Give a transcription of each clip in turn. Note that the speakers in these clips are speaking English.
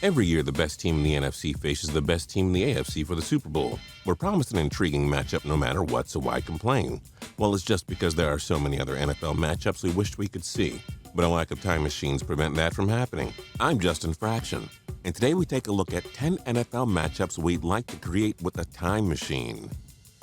Every year, the best team in the NFC faces the best team in the AFC for the Super Bowl. We're promised an intriguing matchup no matter what, so why complain? Well, it's just because there are so many other NFL matchups we wished we could see. But a lack of time machines prevent that from happening. I'm Justin Fraction, and today we take a look at 10 NFL matchups we'd like to create with a time machine.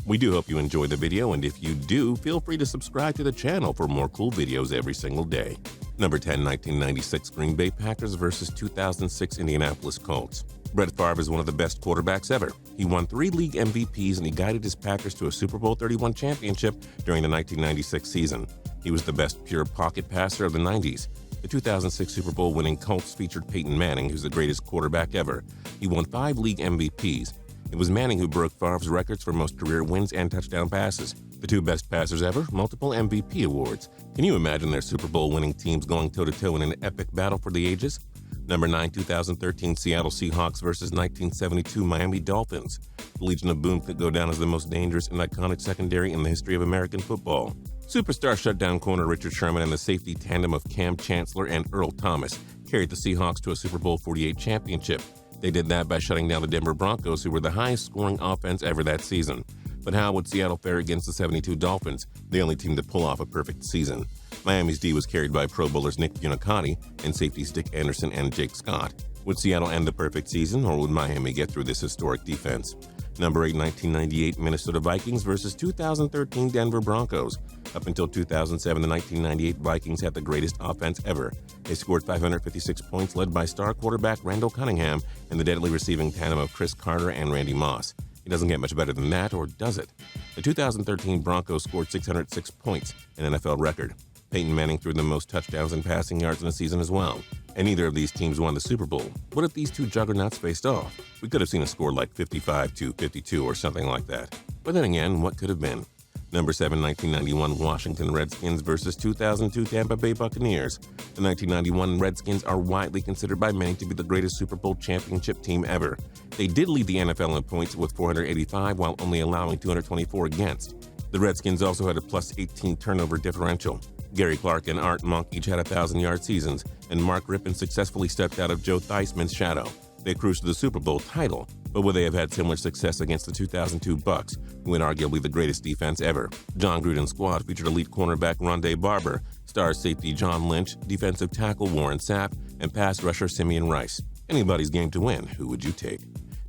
We do hope you enjoy the video, and if you do, feel free to subscribe to the channel for more cool videos every single day. Number 10, 1996 Green Bay Packers versus 2006 Indianapolis Colts. Brett Favre is one of the best quarterbacks ever. He won 3 league MVPs and he guided his Packers to a Super Bowl 31 championship during the 1996 season. He was the best pure pocket passer of the 90s. The 2006 Super Bowl winning Colts featured Peyton Manning, who's the greatest quarterback ever. He won 5 league MVPs. It was Manning who broke Favre's records for most career wins and touchdown passes. The 2 best passers ever, multiple MVP awards. Can you imagine their Super Bowl winning teams going toe-to-toe in an epic battle for the ages? Number 9, 2013 Seattle Seahawks versus 1972 Miami Dolphins. The Legion of Boom could go down as the most dangerous and iconic secondary in the history of American football. Superstar shutdown corner Richard Sherman and the safety tandem of Cam Chancellor and Earl Thomas carried the Seahawks to a Super Bowl 48 championship. They did that by shutting down the Denver Broncos, who were the highest-scoring offense ever that season. But how would Seattle fare against the 72 Dolphins, the only team to pull off a perfect season? Miami's D was carried by Pro Bowlers Nick Buoniconti and safeties Dick Anderson and Jake Scott. Would Seattle end the perfect season, or would Miami get through this historic defense? Number 8, 1998 Minnesota Vikings versus 2013 Denver Broncos. Up until 2007, the 1998 Vikings had the greatest offense ever. They scored 556 points, led by star quarterback Randall Cunningham and the deadly receiving tandem of Chris Carter and Randy Moss. It doesn't get much better than that, or does it? The 2013 Broncos scored 606 points, an NFL record. Peyton Manning threw the most touchdowns and passing yards in a season as well. And neither of these teams won the Super Bowl. What if these 2 juggernauts faced off? We could have seen a score like 55-52 or something like that. But then again, what could have been? Number 7, 1991 Washington Redskins versus 2002 Tampa Bay Buccaneers. The 1991 Redskins are widely considered by many to be the greatest Super Bowl championship team ever. They did lead the NFL in points with 485 while only allowing 224 against. The Redskins also had a plus 18 turnover differential. Gary Clark and Art Monk each had 1,000-yard seasons, and Mark Rippon successfully stepped out of Joe Theismann's shadow. They cruised to the Super Bowl title, but would they have had similar success against the 2002 Bucs, who had arguably the greatest defense ever? John Gruden's squad featured elite cornerback Rondé Barber, star safety John Lynch, defensive tackle Warren Sapp, and pass rusher Simeon Rice. Anybody's game to win. Who would you take?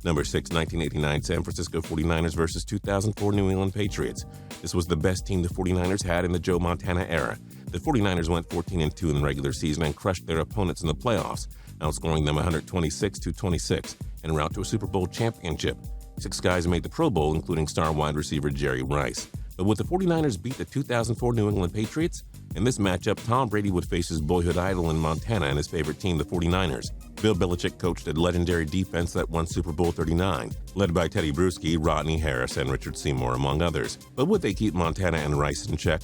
Number 6, 1989 San Francisco 49ers versus 2004 New England Patriots. This was the best team the 49ers had in the Joe Montana era. The 49ers went 14-2 in the regular season and crushed their opponents in the playoffs, outscoring them 126-26 en route to a Super Bowl championship. 6 guys made the Pro Bowl, including star wide receiver Jerry Rice. But would the 49ers beat the 2004 New England Patriots? In this matchup, Tom Brady would face his boyhood idol in Montana and his favorite team, the 49ers. Bill Belichick coached a legendary defense that won Super Bowl 39, led by Teddy Bruschi, Rodney Harris, and Richard Seymour, among others. But would they keep Montana and Rice in check?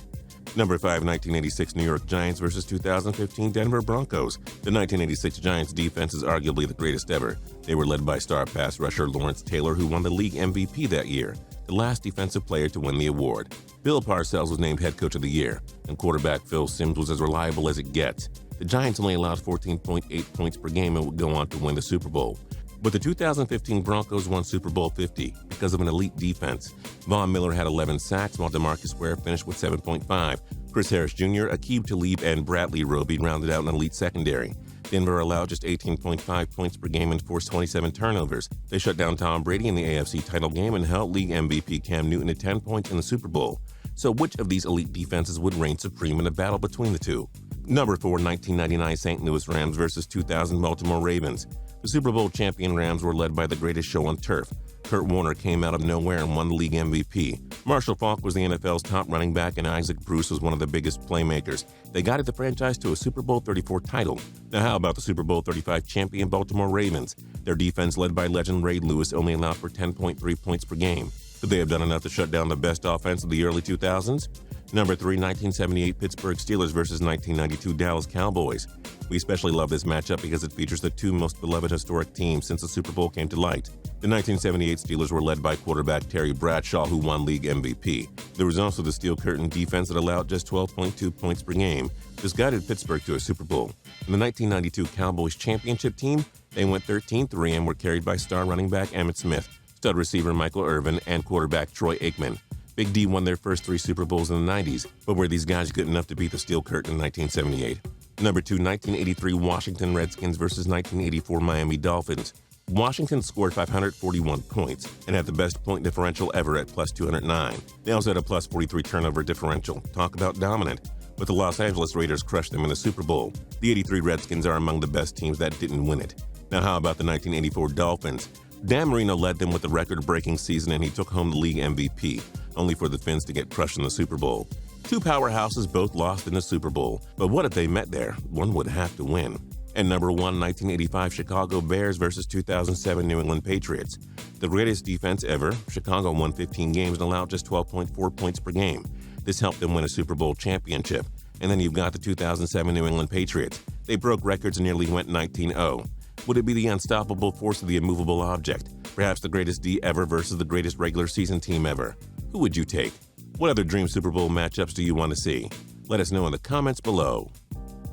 Number 5, 1986 New York Giants versus 2015 Denver Broncos. The 1986 Giants defense is arguably the greatest ever. They were led by star pass rusher Lawrence Taylor, who won the league MVP that year, the last defensive player to win the award. Bill Parcells was named head coach of the year, and quarterback Phil Simms was as reliable as it gets. The Giants only allowed 14.8 points per game and would go on to win the Super Bowl. But the 2015 Broncos won Super Bowl 50 because of an elite defense. Von Miller had 11 sacks, while DeMarcus Ware finished with 7.5. Chris Harris Jr., Aqib Talib, and Bradley Roby rounded out an elite secondary. Denver allowed just 18.5 points per game and forced 27 turnovers. They shut down Tom Brady in the AFC title game and held league MVP Cam Newton to 10 points in the Super Bowl. So which of these elite defenses would reign supreme in a battle between the two? Number 4, 1999 St. Louis Rams versus 2000 Baltimore Ravens. The Super Bowl champion Rams were led by the greatest show on turf. Kurt Warner came out of nowhere and won the league MVP. Marshall Faulk was the NFL's top running back, and Isaac Bruce was one of the biggest playmakers. They guided the franchise to a Super Bowl 34 title. Now how about the Super Bowl 35 champion Baltimore Ravens? Their defense, led by legend Ray Lewis, only allowed for 10.3 points per game. Could they have done enough to shut down the best offense of the early 2000s? Number 3, 1978 Pittsburgh Steelers versus 1992 Dallas Cowboys. We especially love this matchup because it features the 2 most beloved historic teams since the Super Bowl came to light. The 1978 Steelers were led by quarterback Terry Bradshaw, who won league MVP. There was also the Steel Curtain defense that allowed just 12.2 points per game. This guided Pittsburgh to a Super Bowl. And the 1992 Cowboys championship team They went 13-3 and were carried by star running back Emmitt Smith, stud receiver Michael Irvin, and quarterback Troy Aikman. Big D won their first 3 Super Bowls in the 90s, but were these guys good enough to beat the Steel Curtain in 1978? Number 2, 1983 Washington Redskins versus 1984 Miami Dolphins. Washington scored 541 points and had the best point differential ever at plus 209. They also had a plus 43 turnover differential. Talk about dominant. But the Los Angeles Raiders crushed them in the Super Bowl. The 83 Redskins are among the best teams that didn't win it. Now how about the 1984 Dolphins? Dan Marino led them with a record-breaking season and he took home the league MVP, only for the Fins to get crushed in the Super Bowl. 2 powerhouses both lost in the Super Bowl, but what if they met there? One would have to win. And number 1, 1985 Chicago Bears versus 2007 New England Patriots. The greatest defense ever, Chicago won 15 games and allowed just 12.4 points per game. This helped them win a Super Bowl championship. And then you've got the 2007 New England Patriots. They broke records and nearly went 19-0. Would it be the unstoppable force of the immovable object? Perhaps the greatest D ever versus the greatest regular season team ever? Who would you take? What other dream Super Bowl matchups do you want to see? Let us know in the comments below.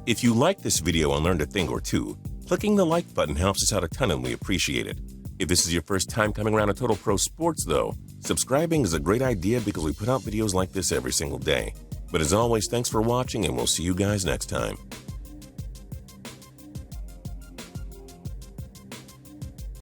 If you liked this video and learned a thing or two, clicking the like button helps us out a ton and we appreciate it. If this is your first time coming around to Total Pro Sports though, subscribing is a great idea because we put out videos like this every single day. But as always, thanks for watching and we'll see you guys next time.